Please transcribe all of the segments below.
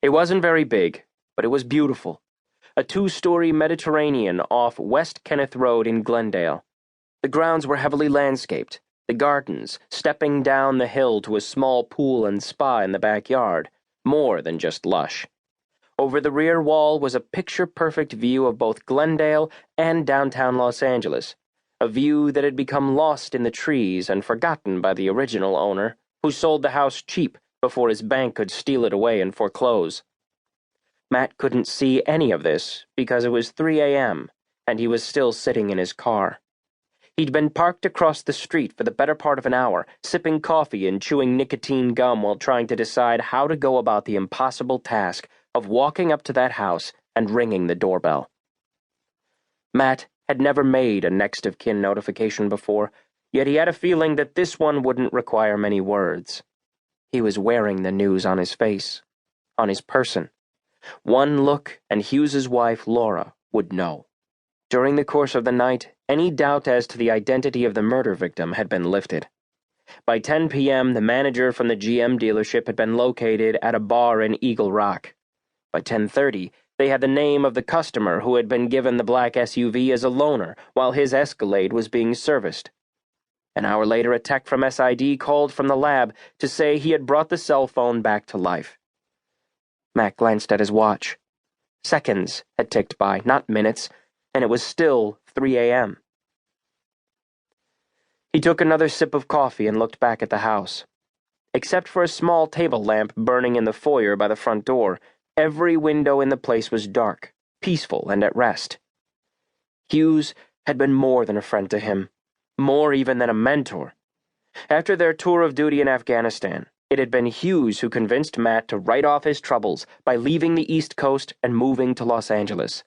It wasn't very big, but it was beautiful. A two-story Mediterranean off West Kenneth Road in Glendale. The grounds were heavily landscaped, the gardens stepping down the hill to a small pool and spa in the backyard, more than just lush. Over the rear wall was a picture-perfect view of both Glendale and downtown Los Angeles, a view that had become lost in the trees and forgotten by the original owner, who sold the house cheap before his bank could steal it away and foreclose. Matt couldn't see any of this because it was 3 a.m., and he was still sitting in his car. He'd been parked across the street for the better part of an hour, sipping coffee and chewing nicotine gum while trying to decide how to go about the impossible task of walking up to that house and ringing the doorbell. Matt had never made a next-of-kin notification before, yet he had a feeling that this one wouldn't require many words. He was wearing the news on his face, on his person. One look, and Hughes's wife, Laura, would know. During the course of the night, any doubt as to the identity of the murder victim had been lifted. By 10 p.m., the manager from the GM dealership had been located at a bar in Eagle Rock. By 10:30, they had the name of the customer who had been given the black SUV as a loaner while his Escalade was being serviced. An hour later, a tech from SID called from the lab to say he had brought the cell phone back to life. Matt glanced at his watch. Seconds had ticked by, not minutes, and it was still 3 a.m. He took another sip of coffee and looked back at the house. Except for a small table lamp burning in the foyer by the front door, every window in the place was dark, peaceful, and at rest. Hughes had been more than a friend to him, more even than a mentor. After their tour of duty in Afghanistan, it had been Hughes who convinced Matt to write off his troubles by leaving the East Coast and moving to Los Angeles.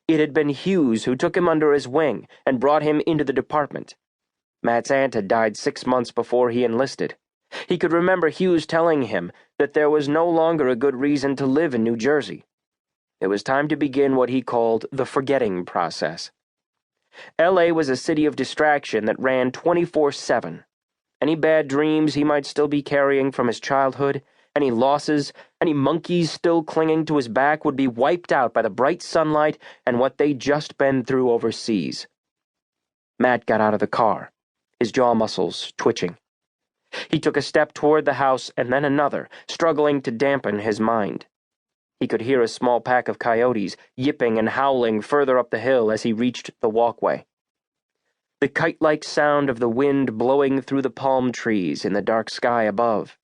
It had been Hughes who took him under his wing and brought him into the department. Matt's aunt had died 6 months before he enlisted. He could remember Hughes telling him that there was no longer a good reason to live in New Jersey. It was time to begin what he called the forgetting process. L.A. was a city of distraction that ran 24/7. Any bad dreams he might still be carrying from his childhood, any losses, any monkeys still clinging to his back would be wiped out by the bright sunlight and what they'd just been through overseas. Matt got out of the car, his jaw muscles twitching. He took a step toward the house and then another, struggling to dampen his mind. He could hear a small pack of coyotes yipping and howling further up the hill as he reached the walkway. The kite-like sound of the wind blowing through the palm trees in the dark sky above.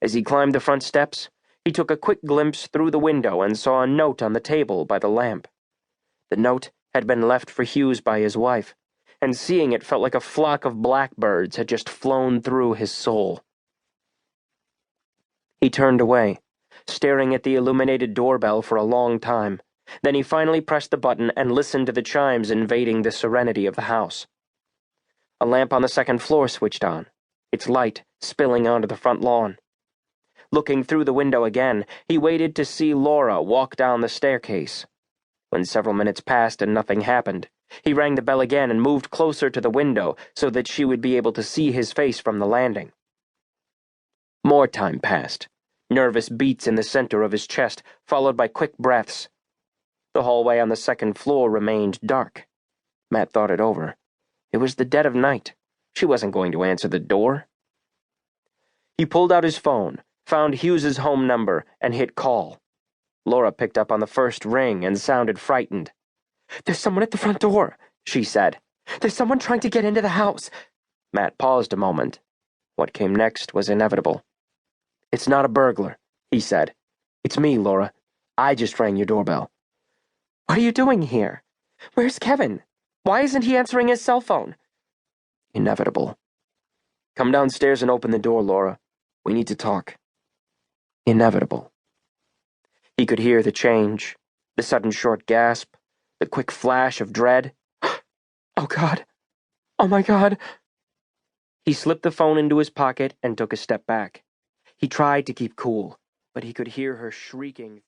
As he climbed the front steps, he took a quick glimpse through the window and saw a note on the table by the lamp. The note had been left for Hughes by his wife, and seeing it felt like a flock of blackbirds had just flown through his soul. He turned away, staring at the illuminated doorbell for a long time. Then he finally pressed the button and listened to the chimes invading the serenity of the house. A lamp on the second floor switched on, its light spilling onto the front lawn. Looking through the window again, he waited to see Laura walk down the staircase. When several minutes passed and nothing happened, he rang the bell again and moved closer to the window so that she would be able to see his face from the landing. More time passed, nervous beats in the center of his chest, followed by quick breaths. The hallway on the second floor remained dark. Matt thought it over. It was the dead of night. She wasn't going to answer the door. He pulled out his phone, found Hughes's home number, and hit call. Laura picked up on the first ring and sounded frightened. "There's someone at the front door," she said. "There's someone trying to get into the house." Matt paused a moment. What came next was inevitable. "It's not a burglar," he said. "It's me, Laura. I just rang your doorbell." "What are you doing here? Where's Kevin? Why isn't he answering his cell phone?" "Inevitable." "Come downstairs and open the door, Laura. We need to talk." "Inevitable." He could hear the change, the sudden short gasp, the quick flash of dread. "Oh, God. Oh, my God." He slipped the phone into his pocket and took a step back. He tried to keep cool, but he could hear her shrieking